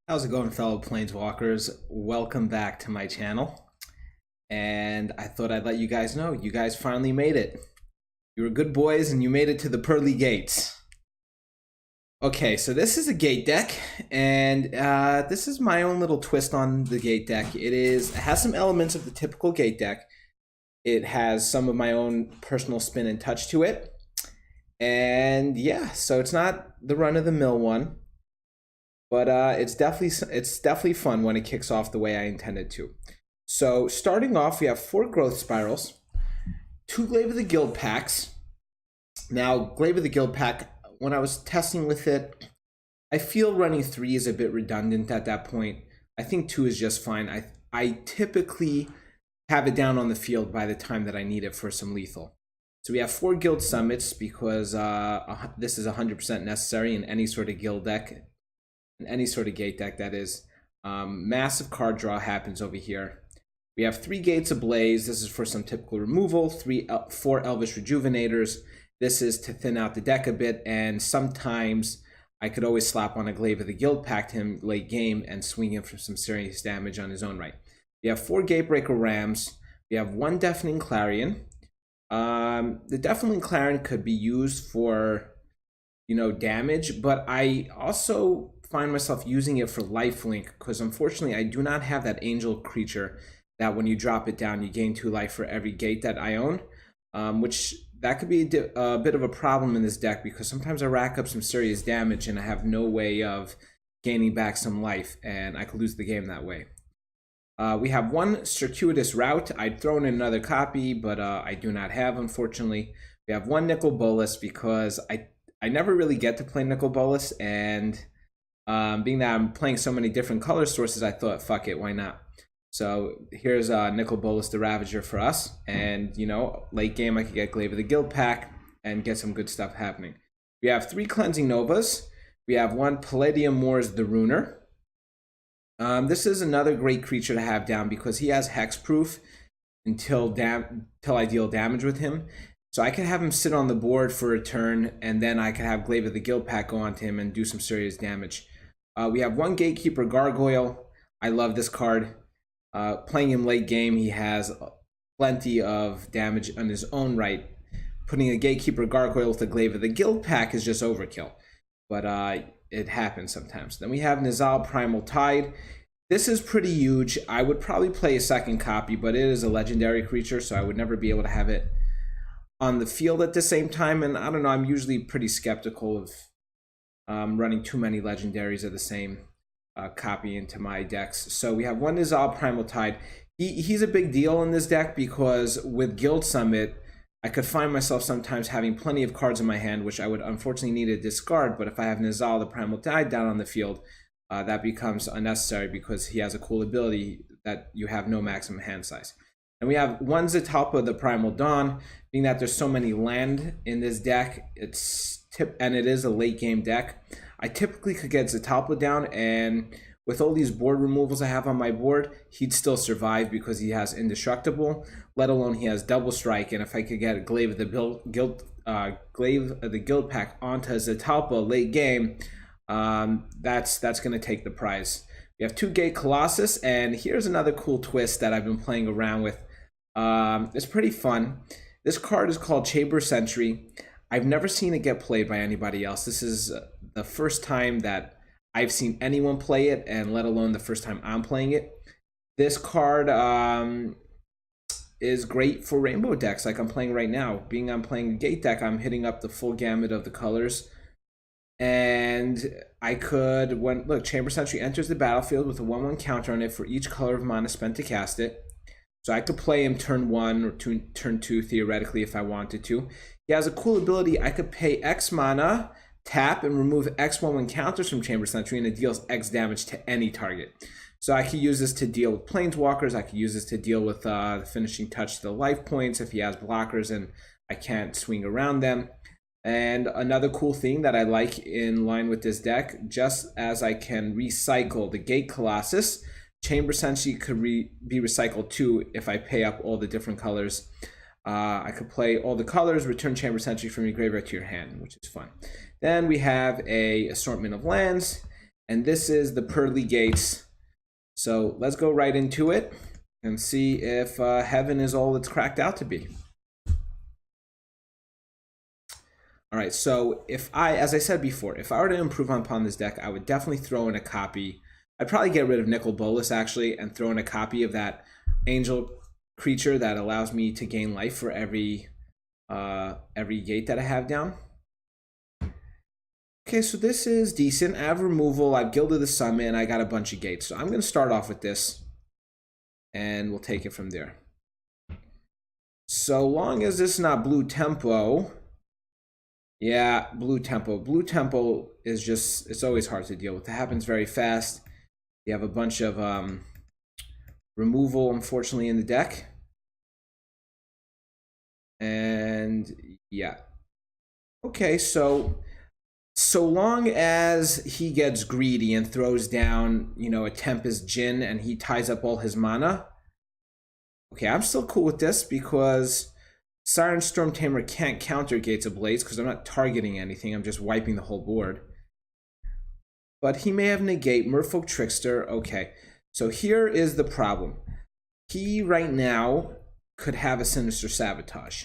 How's it going, fellow Planeswalkers? Welcome back to my channel. And I thought I'd let you guys know, you guys finally made it. You were good boys and you made it to the Pearly Gates. Okay, so this is a gate deck, and this is my own little twist on the gate deck. It has some elements of the typical gate deck. It has some of my own personal spin and touch to it. And yeah, so it's not the run-of-the-mill one. But it's definitely fun when it kicks off the way I intended to. So starting off, we have 4 growth spirals, 2 Glaive of the Guild packs. Now, Glaive of the Guild pack, when I was testing with it, I feel running 3 is a bit redundant at that point. I think 2 is just fine. I typically have it down on the field by the time that I need it for some lethal. So we have 4 Guild Summits because this is 100% necessary in any sort of guild deck. In any sort of gate deck, that is. Massive card draw happens over here. We have 3 Gates Ablaze. This is for some typical removal. 4 Elvish Rejuvenators. This is to thin out the deck a bit, and sometimes I could always slap on a Glaive of the Guild pack to him late game and swing him for some serious damage on his own right. We have 4 Gatebreaker Rams. We have 1 Deafening Clarion. The Deafening Clarion could be used for, damage, but I also find myself using it for lifelink because unfortunately I do not have that angel creature that when you drop it down you gain 2 life for every gate that I own, which that could be a bit of a problem in this deck because sometimes I rack up some serious damage and I have no way of gaining back some life and I could lose the game that way. We have 1 Circuitous Route. I'd thrown in another copy, but I do not have, unfortunately. We have 1 Nicol Bolas because I never really get to play Nicol Bolas, and being that I'm playing so many different color sources, I thought, fuck it, why not? So here's Nicol Bolas the Ravager for us, and late game I could get Glaive of the Guild pack and get some good stuff happening. We have 3 Cleansing Novas. We have 1 Palladium Moors the Runer. This is another great creature to have down because he has hexproof until I deal damage with him. So I can have him sit on the board for a turn, and then I can have Glaive of the Guild pack go onto him and do some serious damage. We have 1 Gatekeeper Gargoyle. I love this card. Playing him late game, he has plenty of damage on his own right. Putting a Gatekeeper Gargoyle with the Glaive of the Guild pack is just overkill. But it happens sometimes. Then we have Nizal Primal Tide. This is pretty huge. I would probably play a second copy, but it is a legendary creature, so I would never be able to have it on the field at the same time. And I don't know, I'm usually pretty skeptical of running too many legendaries of the same copy into my decks. So we have 1 Nizal Primal Tide. He's a big deal in this deck because with Guild Summit, I could find myself sometimes having plenty of cards in my hand, which I would unfortunately need to discard. But if I have Nizal the Primal Tide down on the field, that becomes unnecessary because he has a cool ability that you have no maximum hand size. And we have 1 Zetalpa the Primal Dawn. Being that there's so many land in this deck, and it is a late game deck, I typically could get Zetalpa down, and with all these board removals I have on my board, he'd still survive because he has Indestructible, let alone he has Double Strike, and if I could get a Glaive of the Guild pack onto Zetalpa late game, that's going to take the prize. We have 2 Gate Colossus, and here's another cool twist that I've been playing around with. It's pretty fun. This card is called Chamber Sentry. I've never seen it get played by anybody else. This is the first time that I've seen anyone play it, and let alone the first time I'm playing it. This card is great for rainbow decks like I'm playing right now. Being I'm playing a gate deck, I'm hitting up the full gamut of the colors. And I could, look, Chamber Sentry enters the battlefield with a 1/1 counter on it for each color of mana spent to cast it. So I could play him turn 1 or turn 2 theoretically if I wanted to. He has a cool ability. I could pay X mana, tap, and remove X 1/1 counters from Chamber Sentry, and it deals X damage to any target. So I could use this to deal with Planeswalkers. I could use this to deal with the finishing touch to the life points if he has blockers and I can't swing around them. And another cool thing that I like in line with this deck, just as I can recycle the Gate Colossus, Chamber Sentry could be recycled too if I pay up all the different colors. I could play all the colors, return Chamber Sentry from your graveyard to your hand, which is fun. Then we have a assortment of lands. And this is the Pearly Gates. So let's go right into it and see if heaven is all it's cracked out to be. All right, so as I said before, if I were to improve upon this deck, I would definitely throw in a copy. I'd probably get rid of Nicol Bolas actually and throw in a copy of that angel creature that allows me to gain life for every gate that I have down. Okay, so this is decent. I have removal, I've gilded the summon, I got a bunch of gates. So I'm going to start off with this, and we'll take it from there. So long as this is not blue tempo, yeah, blue tempo. Blue tempo is just, it's always hard to deal with. It happens very fast. You have a bunch of removal, unfortunately, in the deck. And yeah. Okay, so long as he gets greedy and throws down, you know, a Tempest Djinn and he ties up all his mana, okay, I'm still cool with this because Siren Storm Tamer can't counter Gates Ablaze because I'm not targeting anything, I'm just wiping the whole board. But he may have negate, Merfolk Trickster, okay. So here is the problem. He right now could have a Sinister Sabotage,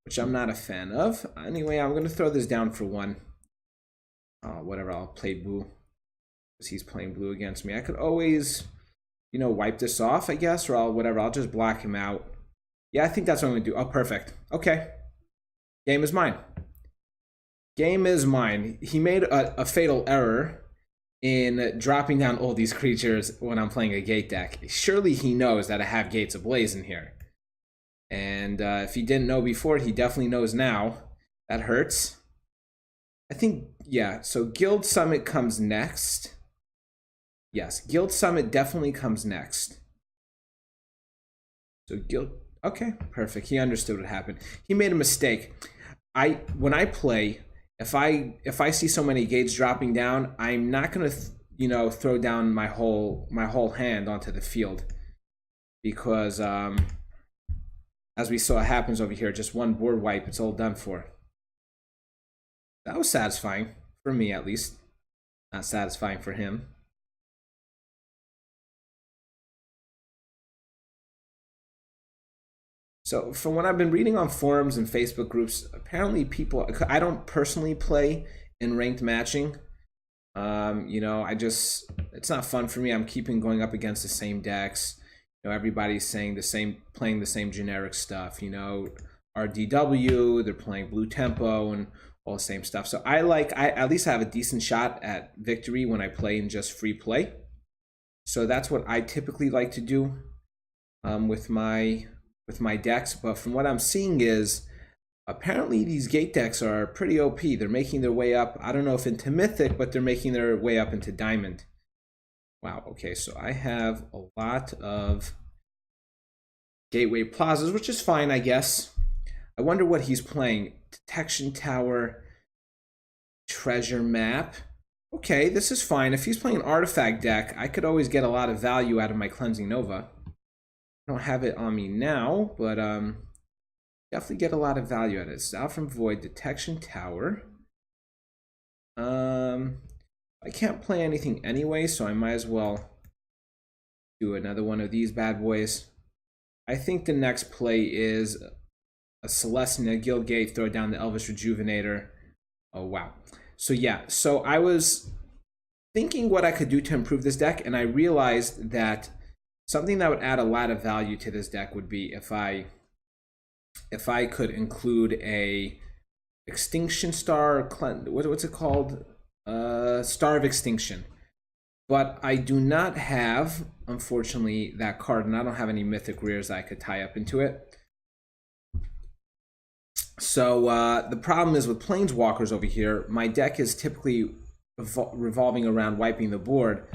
which I'm not a fan of. Anyway, I'm going to throw this down for one. Whatever, I'll play blue because he's playing blue against me. I could always, you know, wipe this off, I guess, or I'll just block him out. Yeah, I think that's what I'm going to do. Oh, perfect. Okay. Game is mine. Game is mine. He made a fatal error in dropping down all these creatures when I'm playing a gate deck. Surely he knows that I have Gates Ablaze in here. And if he didn't know before, he definitely knows now. That hurts. I think, yeah, so Guild Summit comes next. Yes, Guild Summit definitely comes next. So Guild, okay, perfect. He understood what happened. He made a mistake. When I play, if I see so many gates dropping down, I'm not gonna you know, throw down my whole hand onto the field because as we saw happens over here, just one board wipe, it's all done for. That was satisfying for me, at least. Not satisfying for him. So from what I've been reading on forums and Facebook groups, apparently people, I don't personally play in ranked matching. You know, it's not fun for me. I'm keeping going up against the same decks. You know, everybody's saying playing the same generic stuff. You know, RDW, they're playing blue tempo and all the same stuff. So I at least have a decent shot at victory when I play in just free play. So that's what I typically like to do with my decks. But from what I'm seeing is apparently these gate decks are pretty OP. They're making their way up. I don't know if into Mythic, but they're making their way up into Diamond. Wow, okay, so I have a lot of Gateway Plazas, which is fine, I guess. I wonder what he's playing. Detection Tower, Treasure Map. Okay, this is fine. If he's playing an artifact deck, I could always get a lot of value out of my Cleansing Nova. I don't have it on me now, but definitely get a lot of value out of it. South from Void, Detection Tower. I can't play anything anyway, so I might as well do another one of these bad boys. I think the next play is a Celestina, Guildgate, throw down the Elvish Rejuvenator. Oh, wow. So yeah, so I was thinking what I could do to improve this deck, and I realized that something that would add a lot of value to this deck would be if I could include a Extinction Star, what's it called? Star of Extinction. But I do not have, unfortunately, that card, and I don't have any Mythic Rares that I could tie up into it. So the problem is with Planeswalkers over here, my deck is typically revolving around wiping the board.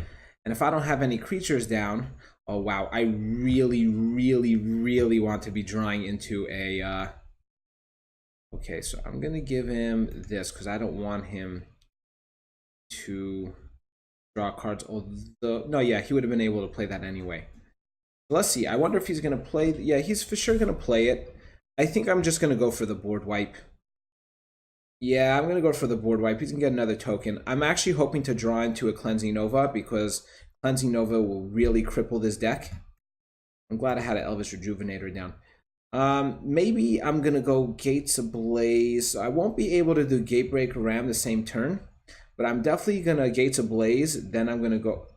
And if I don't have any creatures down, oh wow, I really, really, really want to be drawing into a... Okay, so I'm going to give him this because I don't want him to draw cards. Although, no, yeah, he would have been able to play that anyway. Let's see. I wonder if he's going to play... Yeah, he's for sure going to play it. I think I'm just going to go for the board wipe. Yeah, I'm gonna go for the board wipe. He's gonna get another token. I'm actually hoping to draw into a Cleansing Nova because Cleansing Nova will really cripple this deck. I'm glad I had an Elvish Rejuvenator down. Maybe I'm gonna go Gates Ablaze. So I won't be able to do Gatebreaker Ram the same turn, but I'm definitely gonna Gates Ablaze. Then I'm gonna go.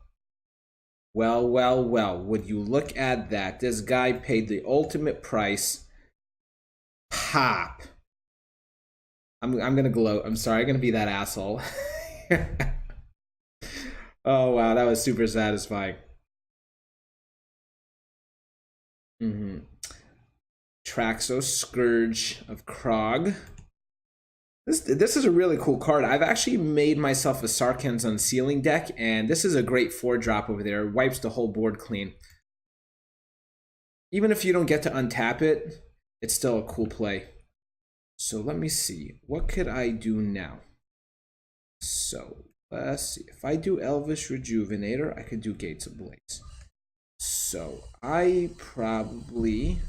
Well, well, well. Would you look at that? This guy paid the ultimate price. Pop. I'm gonna gloat. I'm sorry. I'm gonna be that asshole. Oh wow, that was super satisfying. Traxos, Scourge of Krog. This is a really cool card. I've actually made myself a Sarkhan's Unsealing deck, and this is a great 4-drop over there. It wipes the whole board clean. Even if you don't get to untap it, it's still a cool play. So let me see. What could I do now? So let's see. If I do Elvish Rejuvenator, I could do Gates Ablaze. So I probably...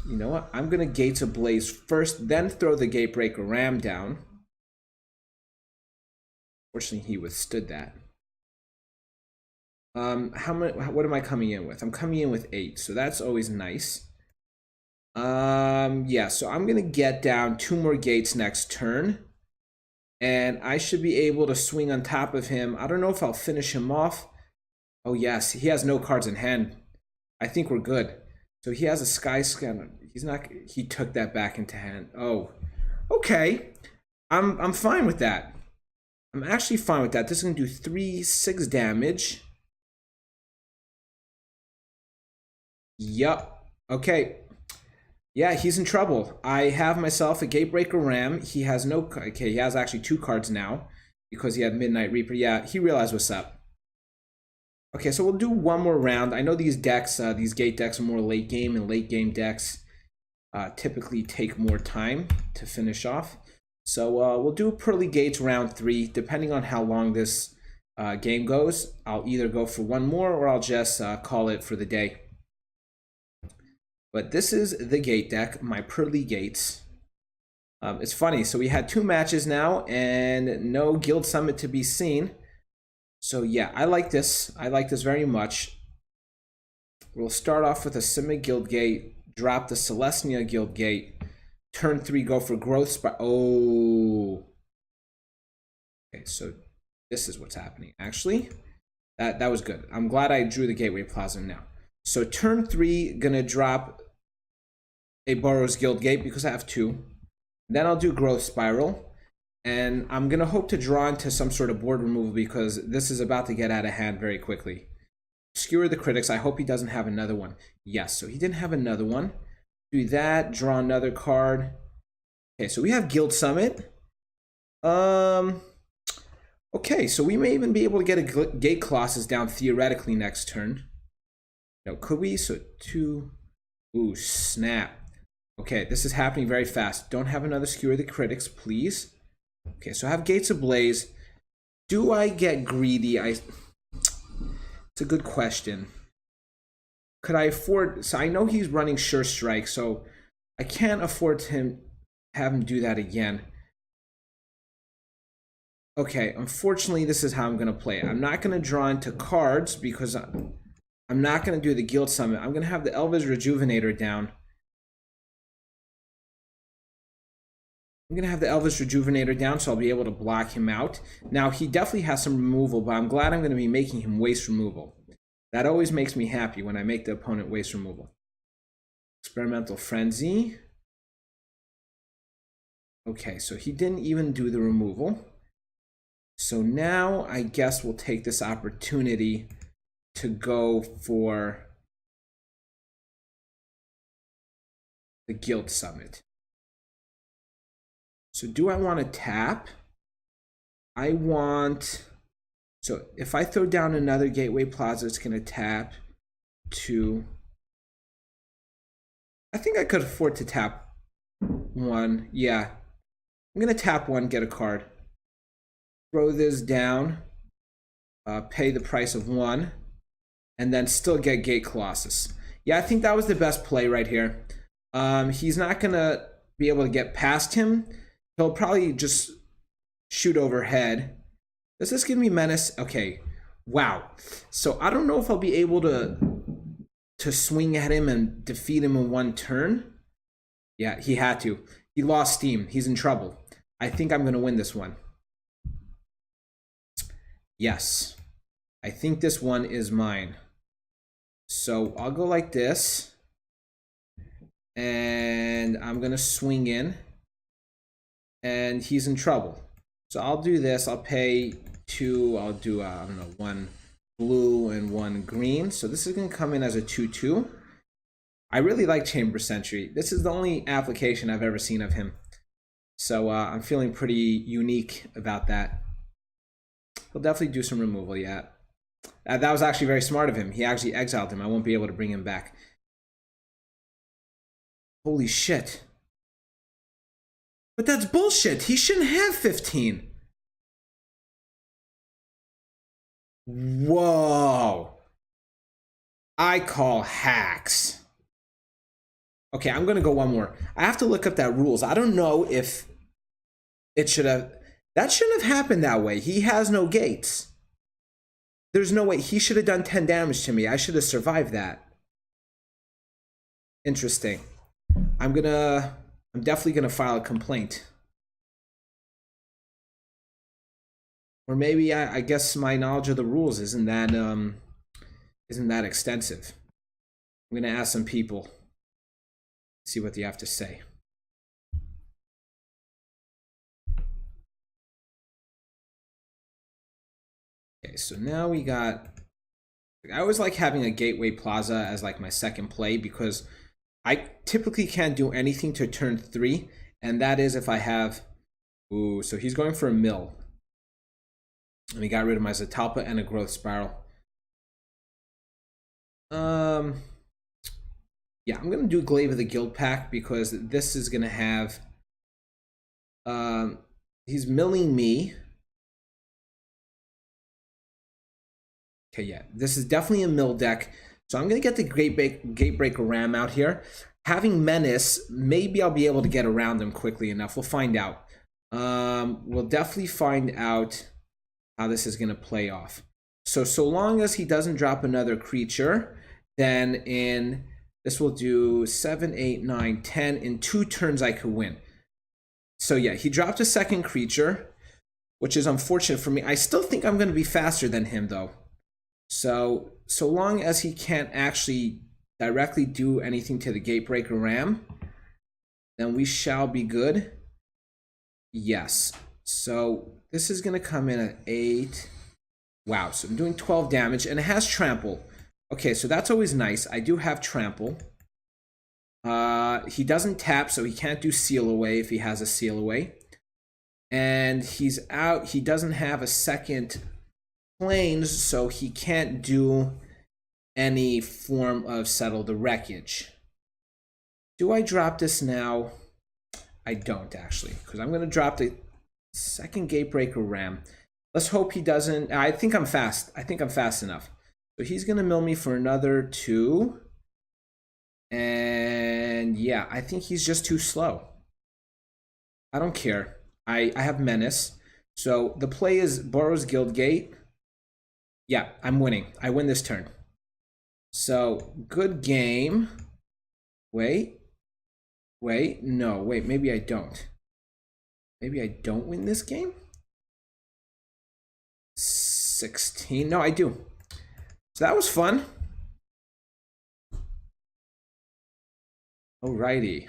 You know what? I'm going to Gates Ablaze first, then throw the Gatebreaker Ram down. Fortunately, he withstood that. What am I coming in with? I'm coming in with 8, so that's always nice. Yeah, so I'm going to get down 2 more gates next turn. And I should be able to swing on top of him. I don't know if I'll finish him off. Oh, yes, he has no cards in hand. I think we're good. So he has a Sky Scanner. He's not. He took that back into hand. Oh, okay. I'm fine with that. I'm actually fine with that. This is gonna do 3/6 damage. Yup. Okay. Yeah, he's in trouble. I have myself a Gatebreaker Ram. He has no. Okay, he has actually 2 cards now because he had Midnight Reaper. Yeah, he realized what's up. Okay, so we'll do one more round. I know these decks, these gate decks are more late game, and late game decks typically take more time to finish off. So we'll do Pearly Gates round 3. Depending on how long this game goes, I'll either go for one more or I'll just call it for the day. But this is the gate deck, my Pearly Gates. It's funny, so we had 2 matches now and no Guild Summit to be seen. So yeah, I like this. I like this very much. We'll start off with a Simic Guildgate, drop the Celestia Guildgate. Turn 3, go for Growth Spot. Oh. Okay, so this is what's happening. Actually, that was good. I'm glad I drew the Gateway Plaza now. So turn 3, gonna drop a Burrows Guildgate because I have 2. Then I'll do Growth Spiral. And I'm going to hope to draw into some sort of board removal because this is about to get out of hand very quickly. Skewer the Critics. I hope he doesn't have another one. Yes, so he didn't have another one. Do that. Draw another card. Okay, so we have Guild Summit. Okay, so we may even be able to get a Gate Colossus down theoretically next turn. No, could we? So 2. Ooh, snap. Okay, this is happening very fast. Don't have another Skewer the Critics, please. Okay, so I have Gates Ablaze. Do I get greedy? It's a good question. Could I afford... So I know he's running Sure Strike, so I can't afford to have him do that again. Okay, unfortunately, this is how I'm going to play it. I'm not going to draw into cards because I'm not going to do the Guild Summit. I'm going to have the Elvish Rejuvenator down. I'm going to have the Elvish Rejuvenator down, so I'll be able to block him out. Now, he definitely has some removal, but I'm glad I'm going to be making him waste removal. That always makes me happy when I make the opponent waste removal. Experimental Frenzy. Okay, so he didn't even do the removal. So now, I guess we'll take this opportunity to go for the Guild Summit. So do I want to tap? I want... So if I throw down another Gateway Plaza, it's going to tap 2. I think I could afford to tap 1. Yeah. I'm going to tap 1, get a card. Throw this down. Pay the price of 1. And then still get Gate Colossus. Yeah, I think that was the best play right here. He's not going to be able to get past him. He'll probably just shoot overhead. Does this give me menace? Okay. Wow. So I don't know if I'll be able to swing at him and defeat him in one turn. Yeah, he had to. He lost steam. He's in trouble. I think I'm going to win this one. Yes. I think this one is mine. So I'll go like this. And I'm going to swing in. And he's in trouble. So I'll do this. I'll pay two. I'll do, I don't know, one blue and one green. So this is going to come in as a 2/2. I really like Chamber Sentry. This is the only application I've ever seen of him. So I'm feeling pretty unique about that. He'll definitely do some removal, yeah. That was actually very smart of him. He actually exiled him. I won't be able to bring him back. Holy shit. But that's bullshit. He shouldn't have 15. Whoa. I call hacks. Okay, I'm going to go one more. I have to look up that rules. I don't know if it should have... That shouldn't have happened that way. He has no gates. There's no way. He should have done 10 damage to me. I should have survived that. Interesting. I'm definitely going to file a complaint. Or maybe I guess my knowledge of the rules isn't that extensive. I'm going to ask some people. See what they have to say. Okay, so now we got... I always like having a Gateway Plaza as like my second play because I typically can't do anything to turn 3, and that is if I have... Ooh, so he's going for a mill. And he got rid of my Zatalpa and a Growth Spiral. Yeah, I'm going to do Glaive of the Guild Pack because this is going to have... he's milling me. Okay, yeah, this is definitely a mill deck. So I'm going to get the Gatebreaker Ram out here. Having Menace, maybe I'll be able to get around him quickly enough. We'll find out. We'll definitely find out how this is going to play off. So long as he doesn't drop another creature, then in... This will do 7, 8, 9, 10. In 2 turns, I could win. So yeah, he dropped a second creature, which is unfortunate for me. I still think I'm going to be faster than him, though. So long as he can't actually directly do anything to the Gatebreaker Ram, then we shall be good. Yes. So this is going to come in at 8. Wow, so I'm doing 12 damage, and it has Trample. Okay, so that's always nice. I do have Trample. He doesn't tap, so he can't do Seal Away if he has a Seal Away. And he's out. He doesn't have a second Plains, so he can't do any form of Settle the Wreckage. Do I drop this now? I don't, actually, because I'm going to drop the second Gatebreaker Ram. Let's hope he doesn't... I think I'm fast. I think I'm fast enough. So he's going to mill me for another 2. And yeah, I think he's just too slow. I don't care. I have Menace. So the play is Boros Guildgate. Yeah, I'm winning. I win this turn. So good game. Wait. No, wait, maybe I don't. Maybe I don't win this game? 16. No, I do. So that was fun. Alrighty.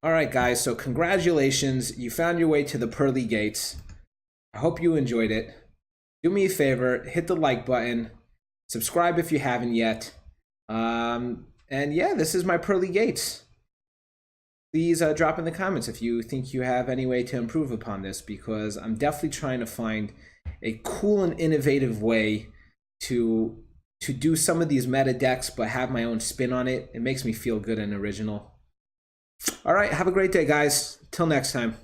Alright guys, so congratulations. You found your way to the Pearly Gates. I hope you enjoyed it. Do me a favor, hit the like button. Subscribe if you haven't yet. And yeah, this is my Pearly Gates. Please drop in the comments if you think you have any way to improve upon this, because I'm definitely trying to find a cool and innovative way to do some of these meta decks but have my own spin on it. It makes me feel good and original. All right, have a great day, guys. Till next time.